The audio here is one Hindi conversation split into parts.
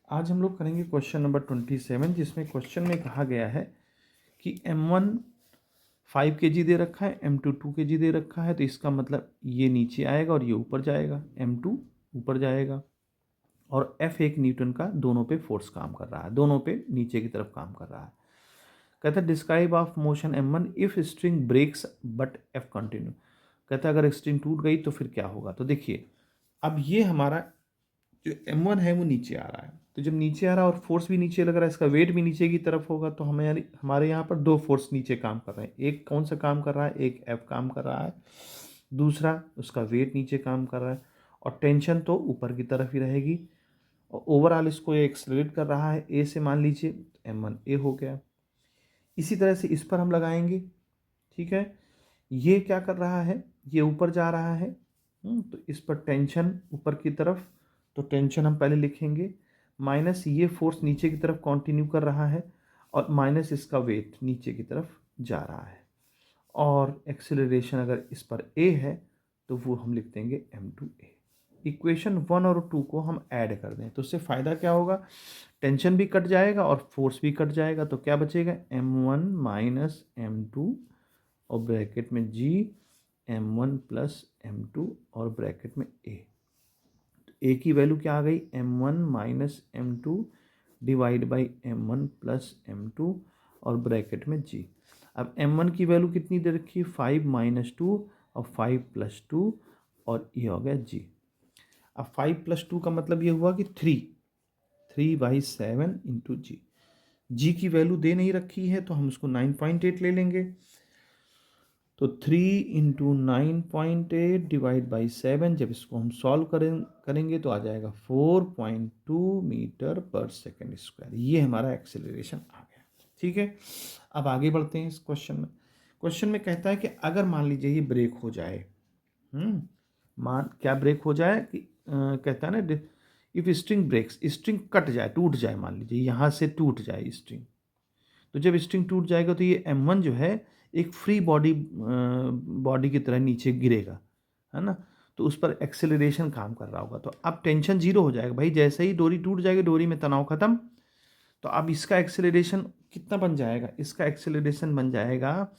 आज हम लोग करेंगे क्वेश्चन नंबर 27, जिसमें क्वेश्चन में कहा गया है कि M1 5 kg दे रखा है, M2 2 kg दे रखा है। तो इसका मतलब ये नीचे आएगा और ये ऊपर जाएगा, M2 ऊपर जाएगा। और F 1 न्यूटन का दोनों पे फोर्स काम कर रहा है, दोनों पे नीचे की तरफ काम कर रहा है। कहता है describe of motion M1 if string breaks but F continue. कहता है अगर स्ट्रिंग टूट गई तो फिर क्या होगा। तो देखिए, अब ये हमारा जो M1 है वो नीचे आ रहा है। तो जब नीचे आ रहा है और फोर्स भी नीचे लग रहा है, इसका वेट भी नीचे की तरफ होगा, तो हमारे यहाँ पर दो फोर्स नीचे काम कर रहे हैं। एक कौन सा काम कर रहा है, एक F काम कर रहा है, दूसरा उसका वेट नीचे काम कर रहा है। और टेंशन तो ऊपर की तरफ ही रहेगी। और ओवरऑल इसको ये एक्सलरेट कर रहा है ए से, मान लीजिए M1 ए हो गया। इसी तरह से इस पर हम लगाएंगे, ठीक है। ये क्या कर रहा है, ये ऊपर जा रहा है। तो इस पर टेंशन ऊपर की तरफ, तो टेंशन हम पहले लिखेंगे, माइनस ये फोर्स नीचे की तरफ कंटिन्यू कर रहा है, और माइनस इसका वेट नीचे की तरफ जा रहा है। और एक्सेलरेशन अगर इस पर ए है तो वो हम लिख देंगे M2A। इक्वेशन 1 और 2 को हम ऐड कर दें तो उससे फ़ायदा क्या होगा, टेंशन भी कट जाएगा और फोर्स भी कट जाएगा। तो क्या बचेगा, M1 माइनस M2 और ब्रैकेट में G, M1 प्लस M2 और ब्रैकेट में A। तो A की वैल्यू क्या आ गई, M1 minus M2 divide by M1 plus M2 और ब्रैकेट में G। अब M1 की वैल्यू कितनी दे रखी है, 5 माइनस 2 और 5 प्लस 2, और ये हो गया G। अब 5 प्लस 2 का मतलब ये हुआ कि 3/7 इंटू जी की वैल्यू दे नहीं रखी है तो हम उसको 9.8 ले लेंगे। तो 3 इंटू 9.8 डिवाइड बाई 7, जब इसको हम सॉल्व करेंगे तो आ जाएगा 4.2 मीटर पर सेकेंड स्क्वायर। ये हमारा एक्सेलरेशन आ गया, ठीक है। अब आगे बढ़ते हैं इस क्वेश्चन में। क्वेश्चन में कहता है कि अगर मान लीजिए ये ब्रेक हो जाए, मान क्या ब्रेक हो जाए कि कहता है ना, if string breaks, string cut जाए, टूट जाए, मान लीजिए यहाँ से टूट जाए स्ट्रिंग। तो जब स्ट्रिंग टूट जाएगा तो ये M1 जो है एक फ्री बॉडी की तरह नीचे गिरेगा, है ना। तो उस पर एक्सेलरेशन काम कर रहा होगा। तो अब टेंशन जीरो हो जाएगा भाई, जैसे ही डोरी टूट जाएगी, डोरी में तनाव खत्म। तो अब इसका एक्सेलरेशन कितना बन जाएगा, इसका एक्सेलरेशन बन जाएगा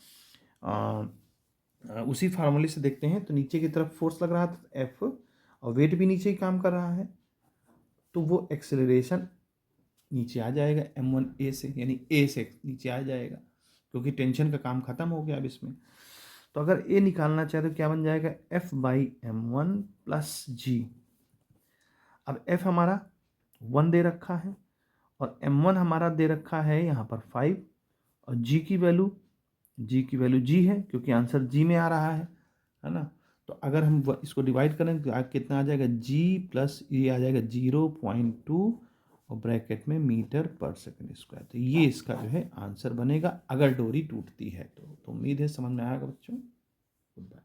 उसी फार्मूले से देखते हैं। तो नीचे की तरफ फोर्स लग रहा था F, और वेट भी नीचे ही काम कर रहा है, तो वो एक्सेलरेशन नीचे आ जाएगा M1A से, यानी A से नीचे आ जाएगा, क्योंकि टेंशन का काम खत्म हो गया अब इसमें। तो अगर A निकालना चाहे तो क्या बन जाएगा, F/M1 प्लस G। अब F हमारा 1 दे रखा है और M1 हमारा दे रखा है यहाँ पर 5, और G की वैल्यू G है, क्योंकि आंसर G में आ रहा है ना। तो अगर हम इसको डिवाइड करें तो कितना आ जाएगा, G प्लस ये आ जाएगा 0.2 और ब्रैकेट में मीटर पर सेकेंड स्क्वायर। तो ये इसका जो है आंसर बनेगा अगर डोरी टूटती है तो। उम्मीद है समझ में आएगा बच्चों। Good bye.